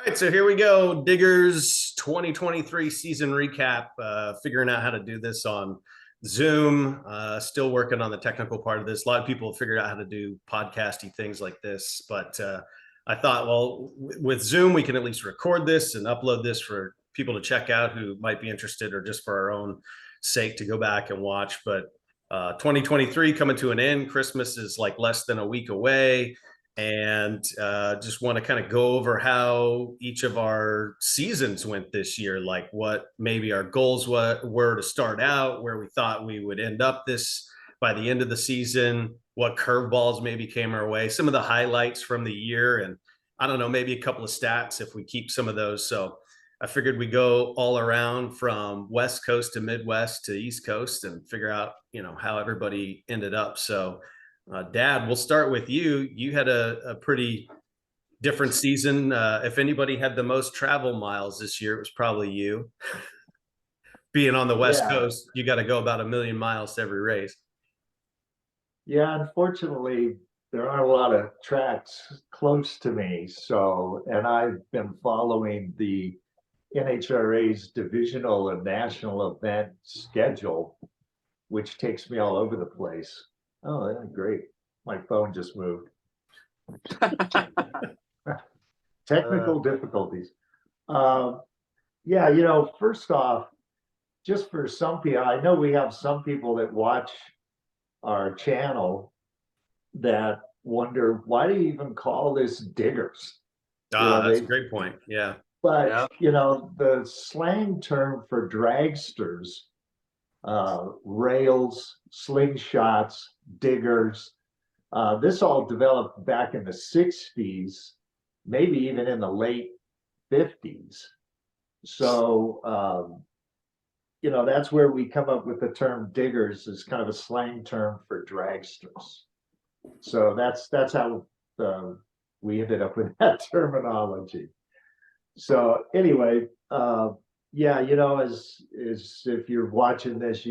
All right, so here we go. Diggers 2023 season recap. Figuring out how to do this on Zoom. Still working on the technical part of this. A lot of people have figured out how to do podcasty things like this, but I thought, well, with Zoom, we can at least record this and upload this for people to check out who might be interested, or just for our own sake to go back and watch. But 2023 coming to an end. Christmas is like less than a week away, and just want to kind of go over how each of our seasons went this year, like what maybe our goals were to start out, where we thought we would end up this by the end of the season, what curveballs maybe came our way, some of the highlights from the year, and I don't know, maybe a couple of stats if we keep some of those. So I figured we go all around from West Coast to Midwest to East Coast and figure out, how everybody ended up. So Dad, we'll start with you. You had a pretty different season. If anybody had the most travel miles this year, it was probably you. Being on the West Yeah, Coast, you got to go about 1,000,000 miles to every race. yeah. Unfortunately, there aren't a lot of tracks close to me. So, and I've been following the NHRA's divisional and national event schedule, which takes me all over the place. Oh, yeah, great. My phone just moved. Uh, Technical difficulties. Um, yeah, first off, just for some people, I know we have some people that watch our channel that wonder why do you even call this diggers? You know, that's a they great point. Yeah. but Yeah. the slang term for dragsters, rails, slingshots, diggers, this all developed back in the 60s, maybe even in the late 50s. So that's where we come up with the term diggers as kind of a slang term for dragsters. So that's how we ended up with that terminology. So anyway, yeah, as if you're watching this,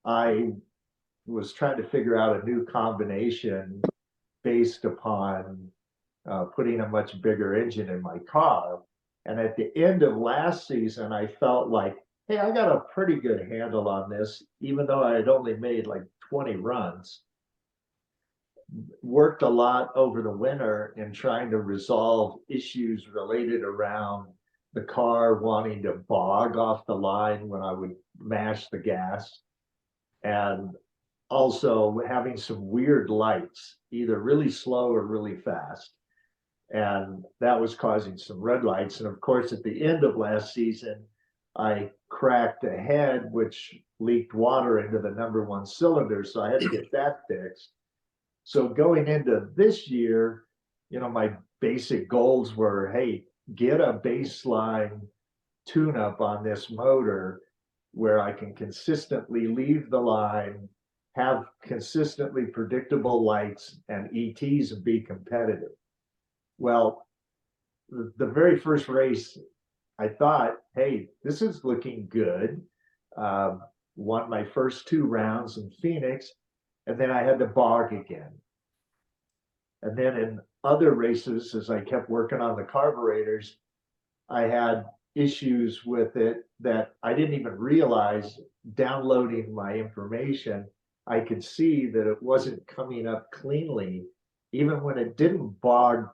I was trying to figure out a new combination based upon putting a much bigger engine in my car. And at the end of last season, I felt like, hey, I got a pretty good handle on this, even though I had only made like 20 runs. Worked a lot over the winter in trying to resolve issues related around the car wanting to bog off the line when I would mash the gas, and also having some weird lights, either really slow or really fast. And that was causing some red lights. And of course, at the end of last season, I cracked a head, which leaked water into the number one cylinder. So I had to get that fixed. So going into this year, my basic goals were, hey, get a baseline tune up on this motor where I can consistently leave the line, have consistently predictable lights and ETs, and be competitive. Well, the very first race, I thought, hey, this is looking good. Won my first two rounds in Phoenix, and then I had to bog again. And then in other races, as I kept working on the carburetors, I had issues with it that I didn't even realize. Downloading my information, I could see that it wasn't coming up cleanly. Even when it didn't bog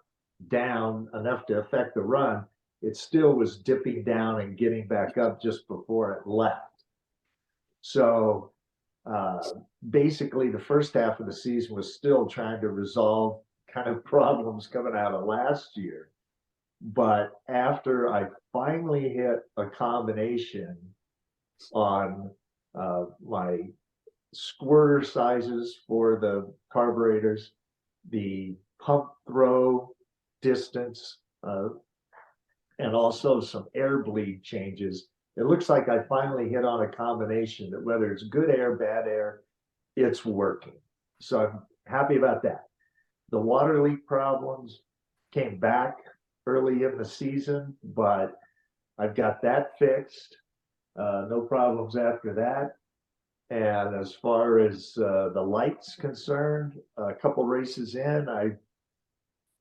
down enough to affect the run, it still was dipping down and getting back up just before it left. So uh, basically, the first half of the season was still trying to resolve kind of problems coming out of last year. But after I finally hit a combination on my squirter sizes for the carburetors, the pump throw distance, and also some air bleed changes, it looks like I finally hit on a combination that whether it's good air, bad air, it's working. So I'm happy about that. The water leak problems came back early in the season, but I've got that fixed. No problems after that. And as far as the lights concerned, a couple races in, I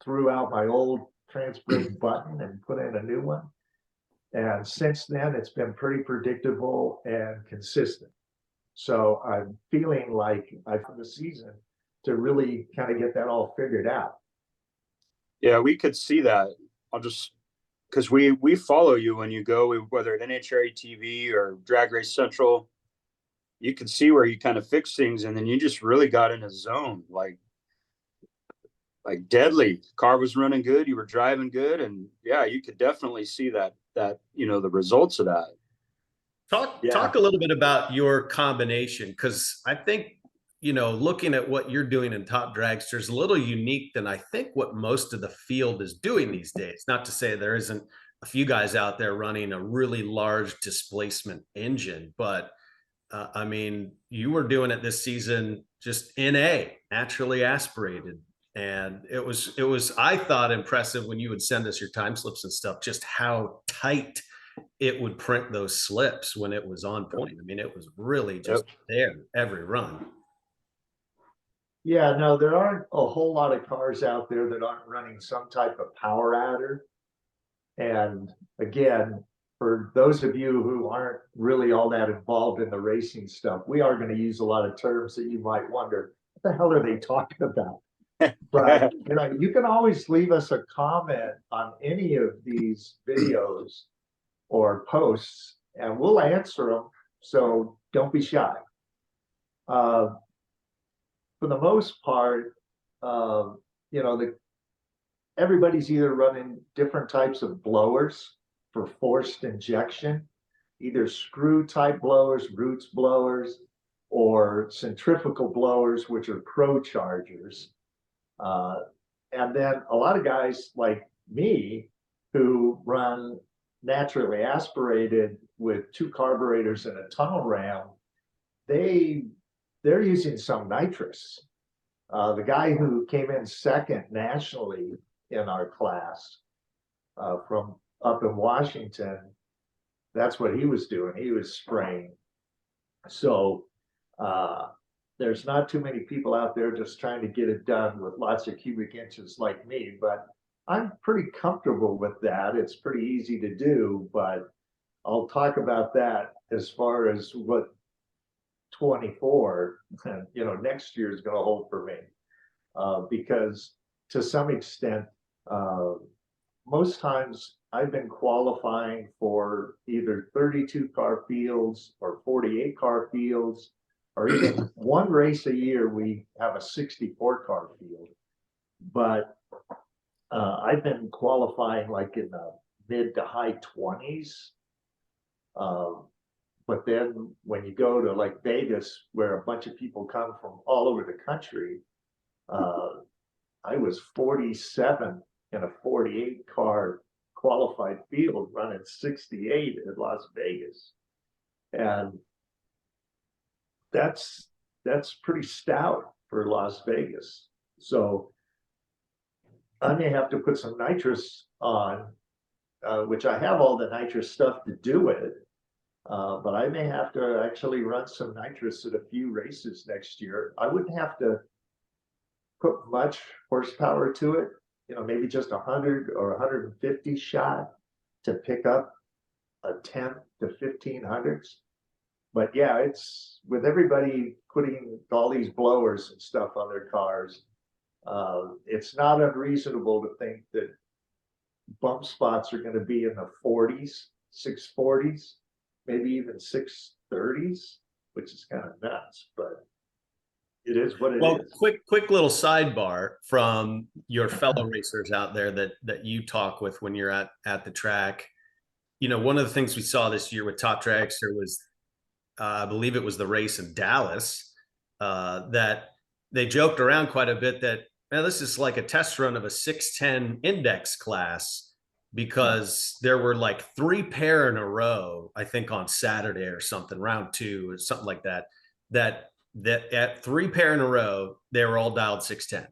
threw out my old trans brake button and put in a new one. And since then, it's been pretty predictable and consistent. So I'm feeling like I've had the season to really kind of get that all figured out. Yeah, we could see that. I'll just because we follow you when you go, whether at NHRA TV or Drag Race Central. You could see where you kind of fix things, and then you just really got in a zone, like deadly. Car was running good, you were driving good, and yeah, you could definitely see that the results of that. Talk a little bit about your combination, because I think, looking at what you're doing in Top Dragster is a little unique than I think what most of the field is doing these days. Not to say there isn't a few guys out there running a really large displacement engine, but I mean, you were doing it this season just NA, naturally aspirated. And it was, I thought, impressive when you would send us your time slips and stuff, just how tight it would print those slips when it was on point. I mean, it was really just there every run. Yeah, no, there aren't a whole lot of cars out there that aren't running some type of power adder. And again, for those of you who aren't really all that involved in the racing stuff, we are going to use a lot of terms that you might wonder, what the hell are they talking about? But you can always leave us a comment on any of these videos or posts, and we'll answer them. So don't be shy. For the most part, everybody's either running different types of blowers for forced injection, either screw type blowers, roots blowers, or centrifugal blowers, which are pro chargers. And then a lot of guys like me who run naturally aspirated with 2 carburetors and a tunnel ram, they're using some nitrous. The guy who came in second nationally in our class from up in Washington, that's what he was doing. He was spraying. So there's not too many people out there just trying to get it done with lots of cubic inches like me, but I'm pretty comfortable with that. It's pretty easy to do, but I'll talk about that as far as what 24, next year is going to hold for me. Because to some extent, most times I've been qualifying for either 32 car fields or 48 car fields, or even one race a year we have a 64 car field. But I've been qualifying like in the mid to high 20s. But then when you go to like Vegas, where a bunch of people come from all over the country, I was 47 in a 48 car qualified field running 68 in Las Vegas. And that's pretty stout for Las Vegas. So I may have to put some nitrous on, which I have all the nitrous stuff to do it. But I may have to actually run some nitrous at a few races next year. I wouldn't have to put much horsepower to it, maybe just 100 or 150 shot to pick up a 10 to 1500s. But yeah, it's with everybody putting all these blowers and stuff on their cars, it's not unreasonable to think that bump spots are going to be in the 40s, 640s, maybe even 630s, which is kind of nuts, but it is what it is. Quick little sidebar from your fellow racers out there that you talk with when you're at the track. One of the things we saw this year with Top Dragster was, I believe it was the race in Dallas, that they joked around quite a bit that, man, this is like a test run of a 610 index class, because there were like 3 pair in a row, I think on Saturday or something, round 2 or something like that, that at 3 pair in a row, they were all dialed 610.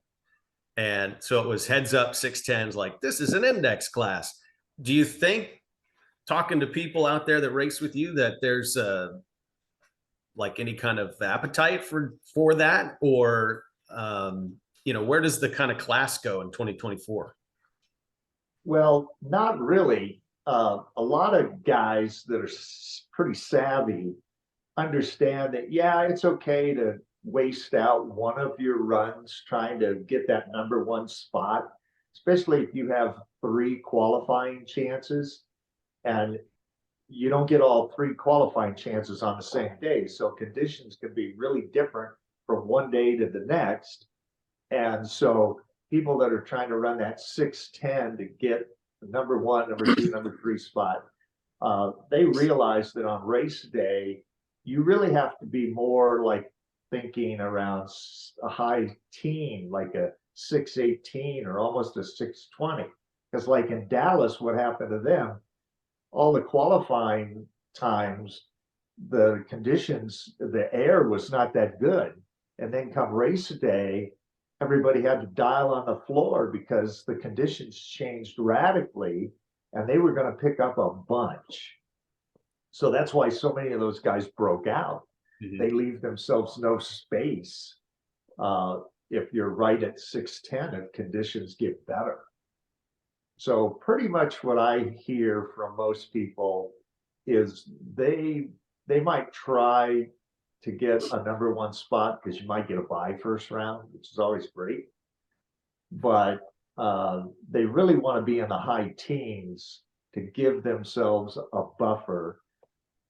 And so it was heads up 610s, like, this is an index class. Do you think, talking to people out there that race with you, that there's like any kind of appetite for that, or where does the kind of class go in 2024? Well, not really. A lot of guys that are pretty savvy understand that, yeah, it's okay to waste out one of your runs trying to get that number one spot, especially if you have three qualifying chances and you don't get all three qualifying chances on the same day. So conditions can be really different from one day to the next. And so people that are trying to run that 6:10 to get the number one, number two, number three spot, they realize that on race day, you really have to be more like thinking around a high teen, like a 6:18 or almost a 6:20. Because like in Dallas, what happened to them, all the qualifying times, the conditions, the air was not that good. And then come race day, everybody had to dial on the floor because the conditions changed radically and they were going to pick up a bunch. So that's why so many of those guys broke out. They leave themselves no space if you're right at 6:10 if conditions get better. So pretty much what I hear from most people is they might try to get a number one spot because you might get a bye first round, which is always great. But they really want to be in the high teens to give themselves a buffer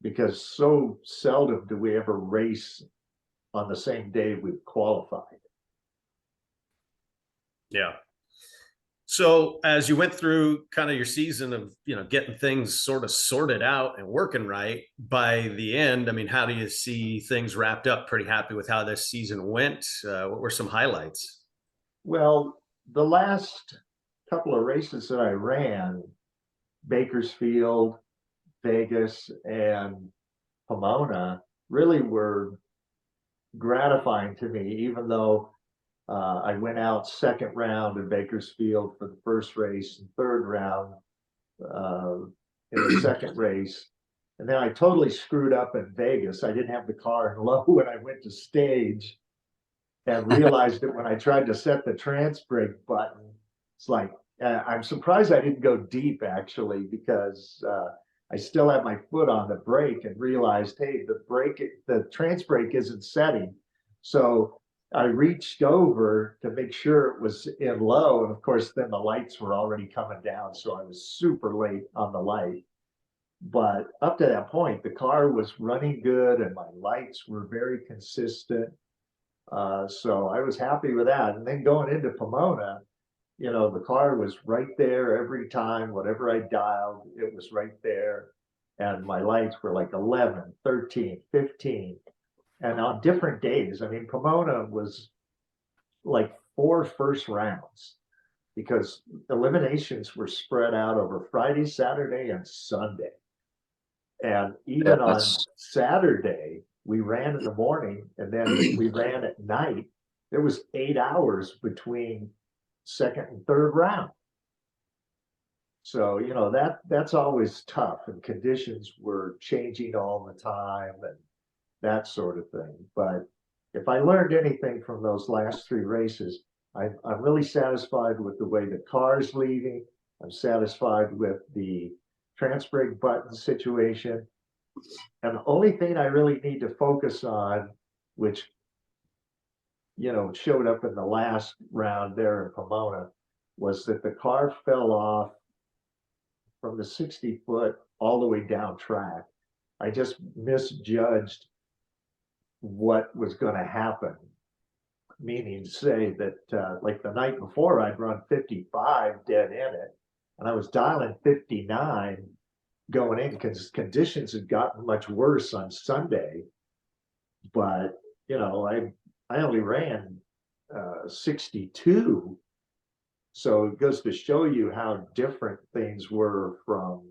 because so seldom do we ever race on the same day we've qualified. Yeah. So as you went through kind of your season of, getting things sort of sorted out and working right by the end, I mean, how do you see things wrapped up? Pretty happy with how this season went. What were some highlights? Well, the last couple of races that I ran, Bakersfield, Vegas, and Pomona, really were gratifying to me, even though I went out second round in Bakersfield for the first race and third round in the second race. And then I totally screwed up in Vegas. I didn't have the car in low when I went to stage and realized that when I tried to set the trans brake button, it's like, I'm surprised I didn't go deep actually, because I still had my foot on the brake and realized, hey, the trans brake isn't setting. So I reached over to make sure it was in low. And of course, then the lights were already coming down. So I was super late on the light. But up to that point, the car was running good and my lights were very consistent. So I was happy with that. And then going into Pomona, the car was right there every time, whatever I dialed, it was right there. And my lights were like 11, 13, 15. And on different days, I mean, Pomona was like 4 first rounds because eliminations were spread out over Friday, Saturday, and Sunday. And even on Saturday, we ran in the morning and then we ran at night. There was 8 hours between second and third round. So, that's always tough, and conditions were changing all the time and that sort of thing. But if I learned anything from those last 3 races, I'm really satisfied with the way the car's leaving. I'm satisfied with the trans brake button situation. And the only thing I really need to focus on, which, showed up in the last round there in Pomona, was that the car fell off from the 60-foot all the way down track. I just misjudged what was going to happen. Meaning, say that like the night before, I'd run 55 dead in it, and I was dialing 59 going in because conditions had gotten much worse on Sunday. But I only ran 62. So it goes to show you how different things were from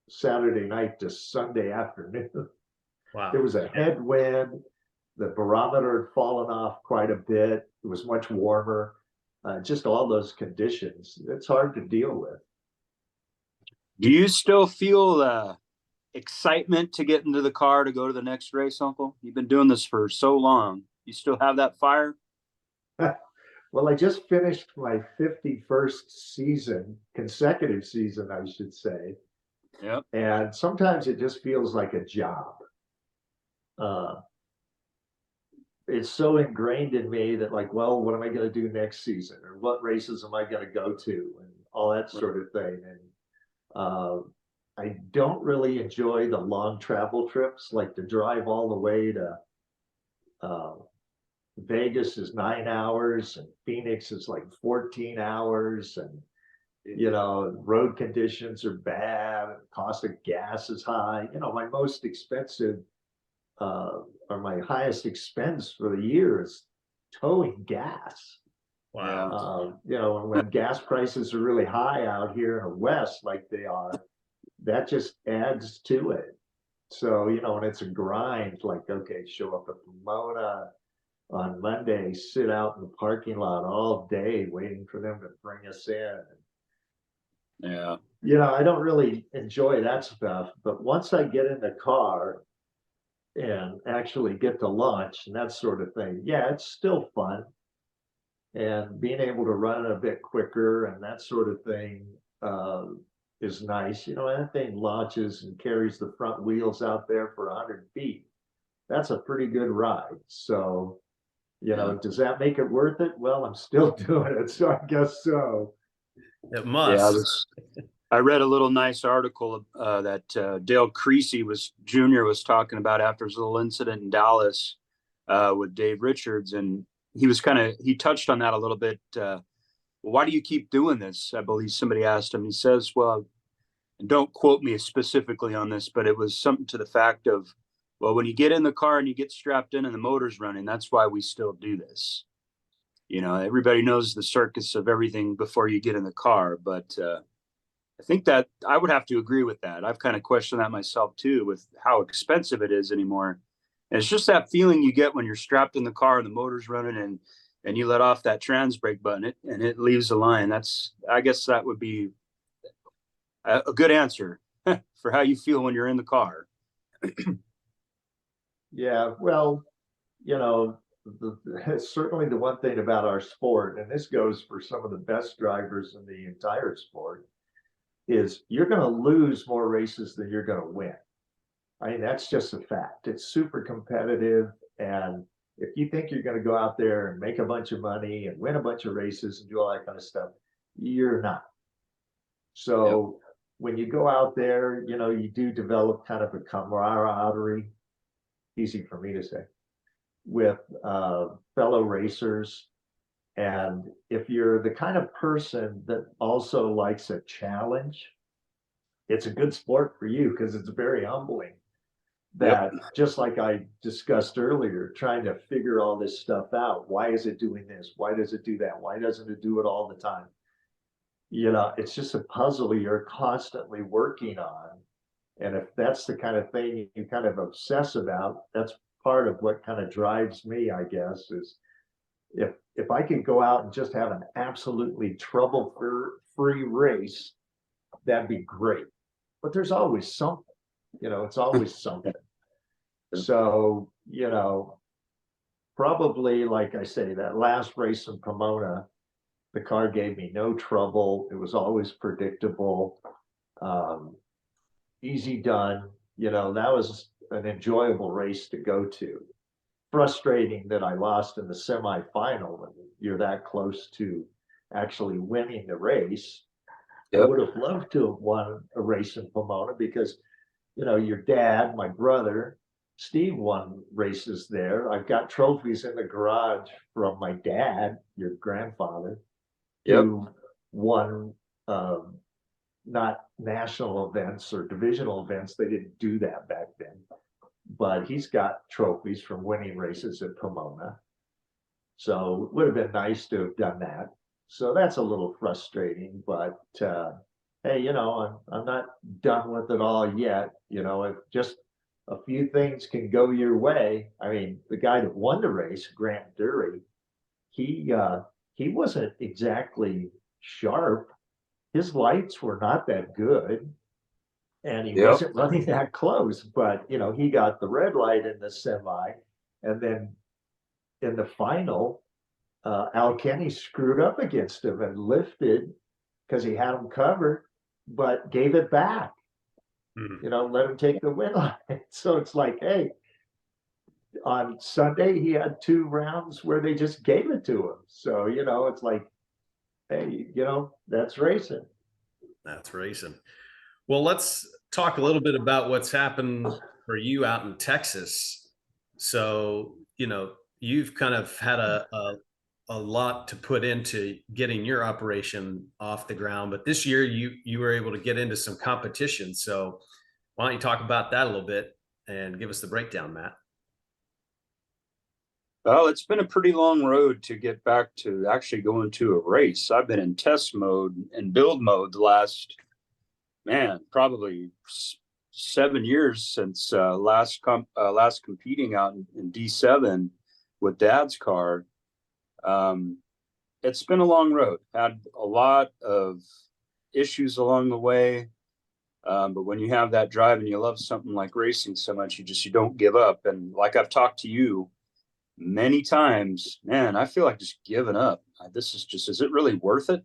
Saturday night to Sunday afternoon. Wow. There was a headwind. The barometer had fallen off quite a bit. It was much warmer. Just all those conditions. It's hard to deal with. Do you still feel excitement to get into the car to go to the next race, Uncle? You've been doing this for so long. You still have that fire? Well, I just finished my 51st season, consecutive season, I should say. Yep. And sometimes it just feels like a job. Uh, it's so ingrained in me that like, well, what am I going to do next season? Or what races am I going to go to? And all that sort of thing. And uh, I don't really enjoy the long travel trips, like to drive all the way to uh, Vegas is 9 hours and Phoenix is like 14 hours. And, you know, road conditions are bad. And the cost of gas is high. You know, my most expensive or my highest expense for the year is towing gas. Wow. You know, when gas prices are really high out here in the West, like they are, that just adds to it. So, you know, when it's a grind, like, okay, show up at Pomona on Monday, sit out in the parking lot all day waiting for them to bring us in. Yeah. You know, I don't really enjoy that stuff, but once I get in the car and actually get to lunch and that sort of thing, yeah, it's still fun. And being able to run a bit quicker and that sort of thing is nice. You know, that thing launches and carries the front wheels out there for 100 feet. That's a pretty good ride. So, you know, Yeah. does that make it worth it? Well, I'm still doing it, so I guess so. It Yeah. must. I read a little nice article that Dale Creasy Jr. was talking about after his little incident in Dallas with Dave Richards, and he touched on that a little bit. Well, why do you keep doing this? I believe somebody asked him. He says, "Well, and don't quote me specifically on this, but it was something to the fact of, well, when you get in the car and you get strapped in and the motor's running, that's why we still do this. You know, everybody knows the circus of everything before you get in the car, but." I think that I would have to agree with that. I've kind of questioned that myself too, with how expensive it is anymore. And it's just that feeling you get when you're strapped in the car and the motor's running and you let off that trans brake button and it leaves the line. I guess that would be a good answer for how you feel when you're in the car. Yeah, well, you know, certainly the one thing about our sport, and this goes for some of the best drivers in the entire sport, is you're going to lose more races than you're going to win. I mean, that's just a fact. It's super competitive. And if you think you're going to go out there and make a bunch of money and win a bunch of races and do all that kind of stuff, you're not. So when you go out there, you know, you do develop kind of a camaraderie, easy for me to say, with fellow racers. And if you're the kind of person that also likes a challenge, it's a good sport for you because it's very humbling. That just like I discussed earlier, trying to figure all this stuff out. Why is it doing this? Why does it do that? Why doesn't it do it all the time? You know, it's just a puzzle you're constantly working on. And if that's the kind of thing you kind of obsess about, that's part of what kind of drives me, I guess, is if I could go out and just have an absolutely trouble-free race, that'd be great. But there's always something, you know, it's always something. So, you know, probably like I say, that last race in Pomona, the car gave me no trouble. It was always predictable, easy done. You know, that was an enjoyable race to go to. Frustrating that I lost in the semifinal when you're that close to actually winning the race. I would have loved to have won a race in Pomona because, you know, your dad, my brother, Steve won races there. I've got trophies in the garage from my dad, your grandfather, who won not national events or divisional events. They didn't do that back then. But he's got trophies from winning races at Pomona. So it would have been nice to have done that. So that's a little frustrating, but hey, you know, I'm not done with it all yet. You know, if just a few things can go your way. I mean, the guy that won the race, Grant Dury, he wasn't exactly sharp. His lights were not that good, and he wasn't running that close. But you know, he got the red light in the semi, and then in the final, Al Kenny screwed up against him and lifted because he had him covered, but gave it back. Hmm. Let him take the win line. So it's like, hey, on Sunday he had 2 rounds where they just gave it to him. So it's like, hey, that's racing. That's racing. Well, let's talk a little bit about what's happened for you out in Texas. So, you've kind of had a lot to put into getting your operation off the ground, but this year you were able to get into some competition. So why don't you talk about that a little bit and give us the breakdown, Matt? Well, it's been a pretty long road to get back to actually going to a race. I've been in test mode and build mode the last, man, probably 7 years since last competing out in D7 with Dad's car. It's been a long road. Had a lot of issues along the way, but when you have that drive and you love something like racing so much, you don't give up. And like I've talked to you many times, man, I feel like just giving up. Is it really worth it?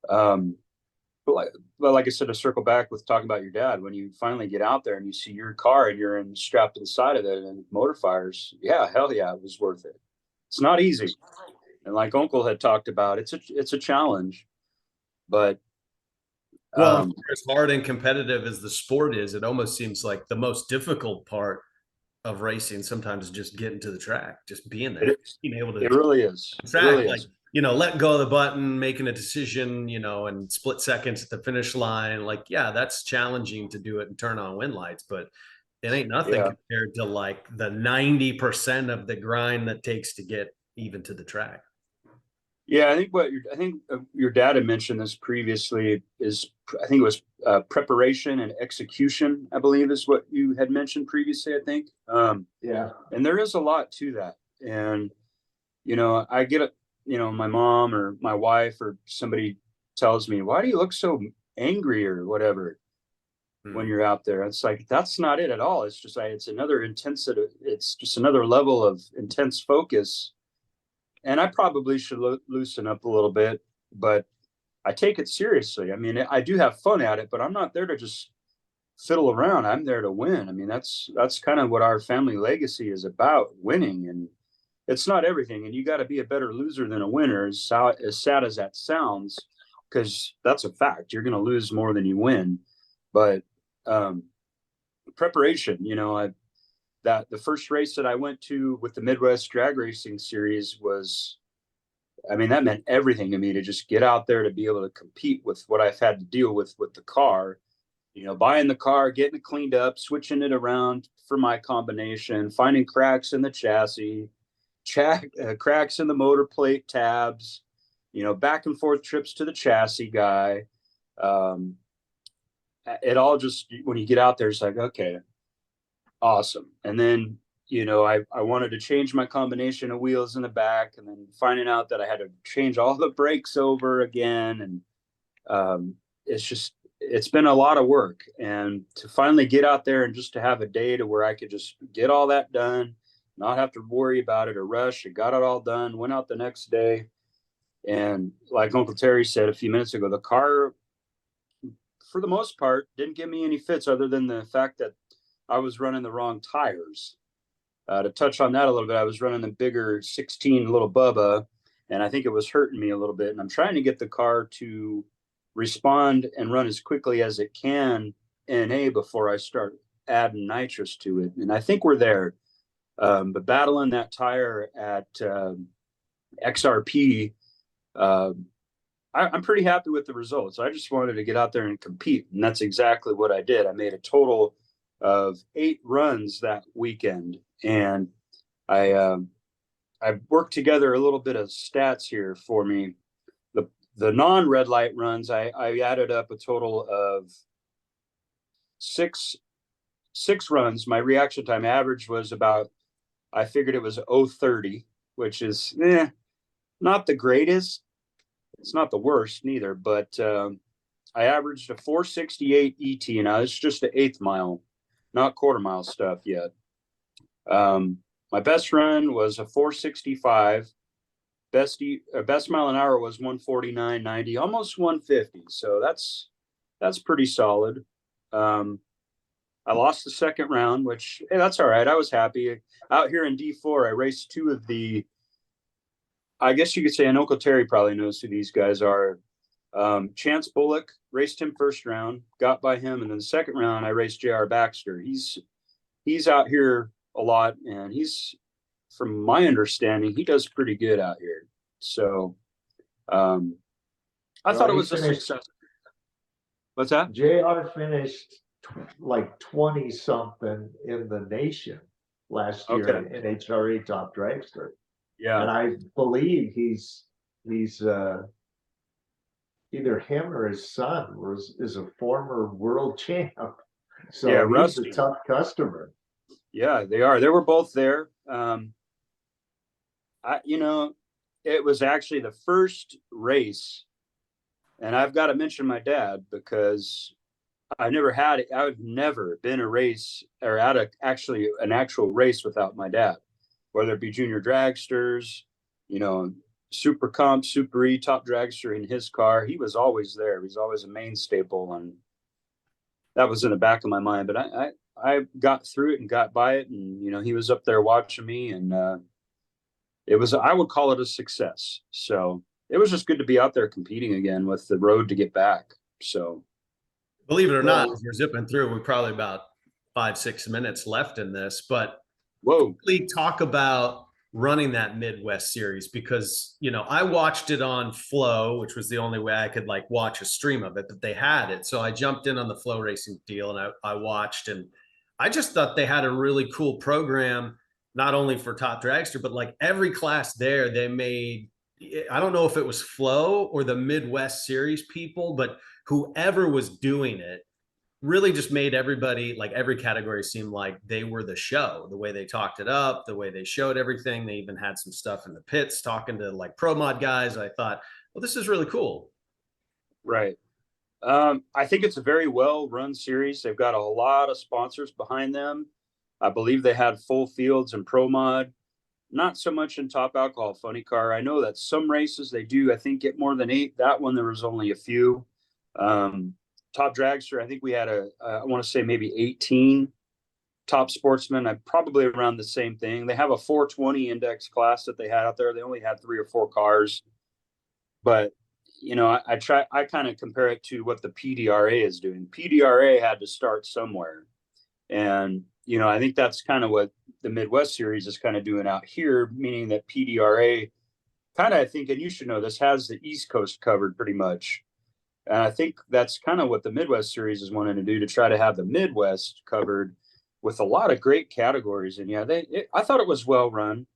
But like I said, to circle back with talking about your dad, when you finally get out there and you see your car and you're strapped to the side of it and motor fires, yeah, hell yeah, it was worth it. It's not easy. And like Uncle had talked about, it's a challenge, but Well, as hard and competitive as the sport is, it almost seems like the most difficult part of racing sometimes is just getting to the track, just being there, being able to it really is. track, It really like, is. letting go of the button, making a decision, and split seconds at the finish line. Like, yeah, that's challenging to do it and turn on wind lights, but it ain't nothing Yeah. compared to like the 90% of the grind that takes to get even to the track. Yeah, I think your dad had mentioned this previously. I think it was preparation and execution, I believe, is what you had mentioned previously. I think, Yeah. and there is a lot to that. And I get it. My mom or my wife or somebody tells me, "Why do you look so angry or whatever when you're out there?" It's like that's not it at all. It's just it's another intensity. It's just another level of intense focus. And I probably should loosen up a little bit, but I take it seriously. I mean, I do have fun at it, but I'm not there to just fiddle around. I'm there to win. I mean, that's kind of what our family legacy is about, winning. And it's not everything. And you got to be a better loser than a winner, as sad as that sounds, because that's a fact. You're going to lose more than you win. But preparation, that the first race that I went to with the Midwest Drag Racing Series was, I mean, that meant everything to me to just get out there to be able to compete with what I've had to deal with the car. Buying the car, getting it cleaned up, switching it around for my combination, finding cracks in the chassis, cracks in the motor plate tabs, back and forth trips to the chassis guy. It all just, when you get out there, it's like, okay, awesome. And then, I wanted to change my combination of wheels in the back, and then finding out that I had to change all the brakes over again. And it's been a lot of work. And to finally get out there and just to have a day to where I could just get all that done, not have to worry about it or rush. I got it all done, went out the next day. And like Uncle Terry said a few minutes ago, the car, for the most part, didn't give me any fits other than the fact that I was running the wrong tires. To touch on that a little bit, I was running the bigger 16 little Bubba, and I think it was hurting me a little bit. And I'm trying to get the car to respond and run as quickly as it can NA before I start adding nitrous to it. And I think we're there. But battling that tire at XRP, I'm pretty happy with the results. I just wanted to get out there and compete, and that's exactly what I did. I made a total of 8 runs that weekend, and I worked together a little bit of stats here for me. The non-red light runs, I added up a total of six runs. My reaction time average was about, I figured it was 0:30, which is not the greatest. It's not the worst neither, but I averaged a 4:68 ET. Now it's just the 1/8 mile, not quarter mile stuff yet. My best run was a 4:65. best mile an hour was 149.90, almost 150. So that's pretty solid. I lost the second round, which, hey, that's all right. I was happy. Out here in D4, I raced two of the, I guess you could say, and Uncle Terry probably knows who these guys are. Chance Bullock, raced him first round, got by him, and then the second round I raced J.R. Baxter. He's out here a lot, and he's, from my understanding, he does pretty good out here. So I thought it was a success. What's that? JR finished like 20 something in the nation last year Okay. in HRE Top Dragster. Yeah. And I believe he's either him or his son is a former world champ. So Yeah, he's Rusty. a tough customer. Yeah, they are. They were both there. It was actually the first race, and I've got to mention my dad because I've never been a race or at an actual race without my dad, whether it be junior dragsters, Super Comp, Super E, Top Dragster in his car. He was always there. He was always a main staple, and that was in the back of my mind. But I got through it and got by it, and he was up there watching me, and I would call it a success. So it was just good to be out there competing again with the road to get back. So, believe it or not, as we're zipping through, we're probably about 5-6 minutes left in this, but quickly talk about running that Midwest series, because I watched it on Flow, which was the only way I could watch a stream of it, but they had it. So I jumped in on the Flow Racing deal and I watched, and I just thought they had a really cool program, not only for Top Dragster, but every class there they made. I don't know if it was Flow or the Midwest series people, but whoever was doing it really just made everybody, every category, seem like they were the show. The way they talked it up, the way they showed everything. They even had some stuff in the pits talking to pro mod guys. I thought, well, this is really cool. Right. I think it's a very well run series. They've got a lot of sponsors behind them. I believe they had full fields in pro mod, not so much in Top Alcohol Funny Car. I know that some races they do, I think, get more than 8. That one, there was only a few. Top Dragster, I think we had I want to say maybe 18 top sportsmen. I probably around the same thing. They have a 420 index class that they had out there. They only had 3 or 4 cars, but I kind of compare it to what the PDRA is doing. PDRA had to start somewhere, and I think that's kind of what the Midwest series is kind of doing out here, meaning that PDRA kind of, I think, and you should know this, has the East Coast covered pretty much. And I think that's kind of what the Midwest series is wanting to do, to try to have the Midwest covered with a lot of great categories. And yeah, I thought it was well run.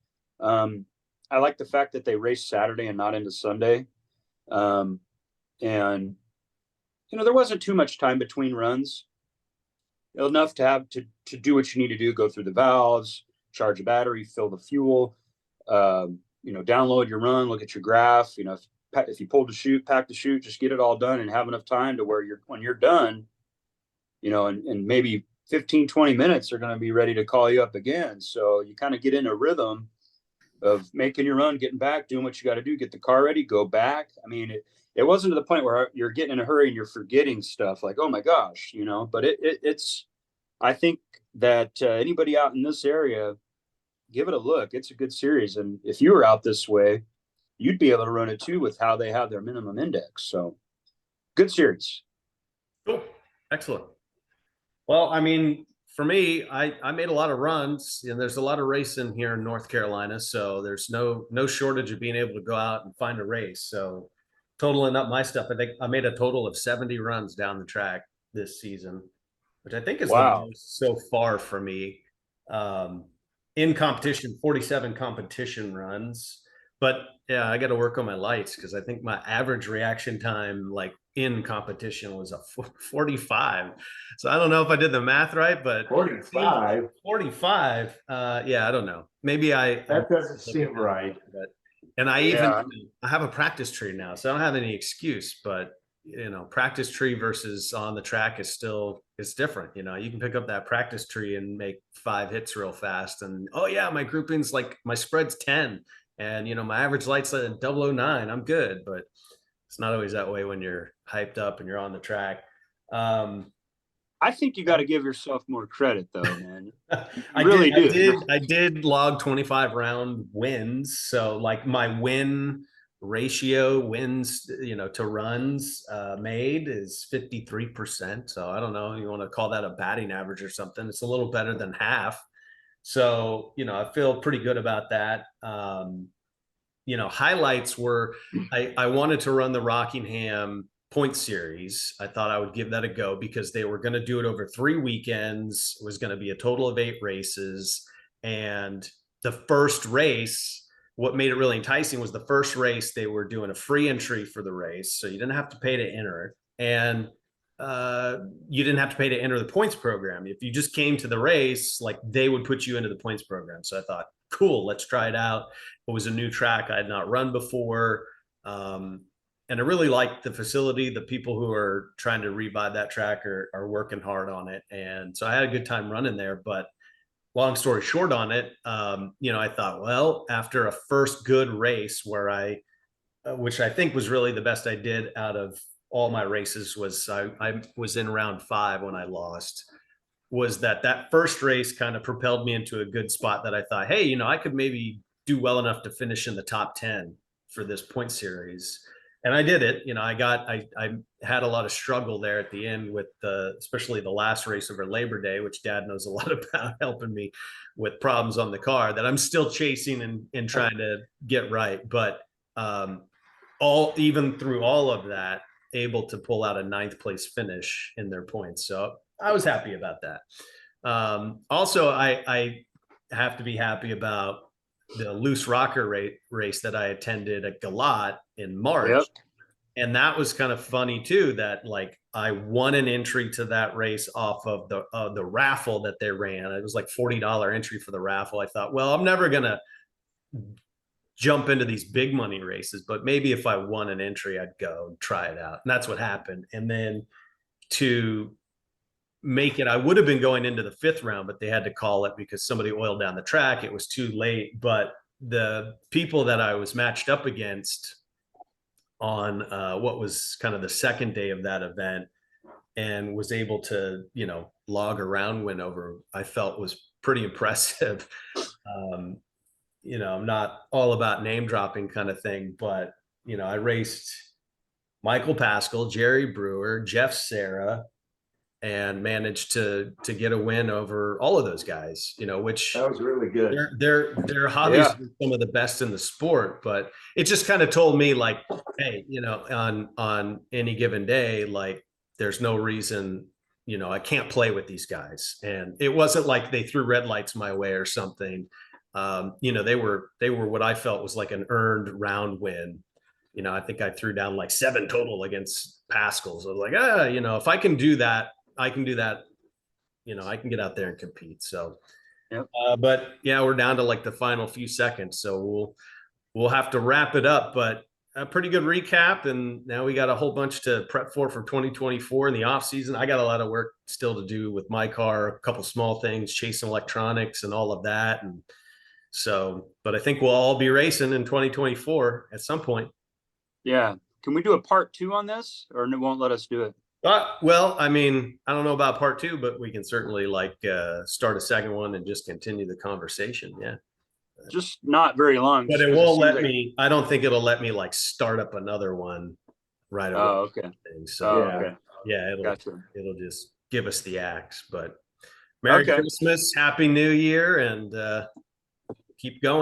I like the fact that they raced Saturday and not into Sunday. And there wasn't too much time between runs, enough to have to do what you need to do, go through the valves, charge a battery, fill the fuel, download your run, look at your graph, if you pulled the chute, pack the chute, just get it all done and have enough time to where when you're done, and maybe 15, 20 minutes, they're going to be ready to call you up again. So you kind of get in a rhythm of making your run, getting back, doing what you got to do, get the car ready, go back. I mean, it wasn't to the point where you're getting in a hurry and you're forgetting stuff like, oh my gosh, but it's, I think that anybody out in this area, give it a look. It's a good series. And if you were out this way, you'd be able to run it too with how they have their minimum index. So good series. Cool. Excellent. Well, I mean, for me, I made a lot of runs, and there's a lot of racing here in North Carolina. So there's no shortage of being able to go out and find a race. So totaling up my stuff, I think I made a total of 70 runs down the track this season, which I think is the most so far for me. In competition, 47 competition runs. But yeah, I got to work on my lights, because I think my average reaction time, in competition, was a 45. So I don't know if I did the math right, but 45. 45. Yeah, I don't know. Maybe that doesn't seem right. And I have a practice tree now, so I don't have any excuse. But practice tree versus on the track is different. You can pick up that practice tree and make 5 hits real fast, and oh yeah, my grouping's my spread's 10. And, my average light's at 009. I'm good, but it's not always that way when you're hyped up and you're on the track. I think you got to give yourself more credit, though, man. I really do. I did log 25 round wins. So like my win ratio wins, to runs made is 53%. So I don't know, you want to call that a batting average or something. It's a little better than half. So, I feel pretty good about that. Highlights were I wanted to run the Rockingham point series. I thought I would give that a go because they were going to do it over 3 weekends. It was going to be a total of 8 races. And the first race, what made it really enticing was the first race, they were doing a free entry for the race. So you didn't have to pay to enter it. And you didn't have to pay to enter the points program. If you just came to the race, like they would put you into the points program. So I thought, cool, let's try it out. It was a new track I had not run before. And I really liked the facility. The people who are trying to revive that track are working hard on it. And so I had a good time running there. But long story short on it, I thought, well, after a first good race where which I think was really the best I did out of all my races, was I was in round 5 when I lost, was that first race kind of propelled me into a good spot that I thought, hey, I could maybe do well enough to finish in the top 10 for this point series. And I did it. I had a lot of struggle there at the end with especially the last race over Labor Day, which Dad knows a lot about, helping me with problems on the car that I'm still chasing and trying to get right. But even through all of that, able to pull out a 9th place finish in their points. So I was happy about that. Also, I have to be happy about the loose rocker race that I attended at Galat in March. Yep. And that was kind of funny too, that like I won an entry to that race off of the raffle that they ran. It was like $40 entry for the raffle. I thought, well, I'm never going to jump into these big money races, but maybe if I won an entry, I'd go and try it out. And that's what happened. And then to make it, I would have been going into the 5th round, but they had to call it because somebody oiled down the track. It was too late. But the people that I was matched up against on what was kind of the second day of that event and was able to, log a round win over, I felt was pretty impressive. I'm not all about name dropping kind of thing, but, I raced Michael Pascal, Jerry Brewer, Jeff Serra, and managed to get a win over all of those guys, which That was really good. they're obviously some of the best in the sport, but it just kind of told me like, hey, on any given day, like there's no reason, I can't play with these guys. And it wasn't like they threw red lights my way or something. They were what I felt was like an earned round win. I think I threw down like 7 total against Pascals. I was like, if I can do that, I can do that. I can get out there and compete. So, yep. But yeah, we're down to like the final few seconds. So we'll have to wrap it up, but a pretty good recap. And now we got a whole bunch to prep for 2024 in the off season. I got a lot of work still to do with my car, a couple small things, chasing electronics and all of that. And so, but I think we'll all be racing in 2024 at some point. Yeah. Can we do a part 2 on this, or it won't let us do it? Well, I mean, I don't know about part 2, but we can certainly start a second one and just continue the conversation. Yeah. Just not very long. But it won't let me, I don't think it'll let me like start up another one right away. Oh, okay. So okay. Yeah, it'll just give us the axe. But Merry Christmas, Happy New Year, and keep going.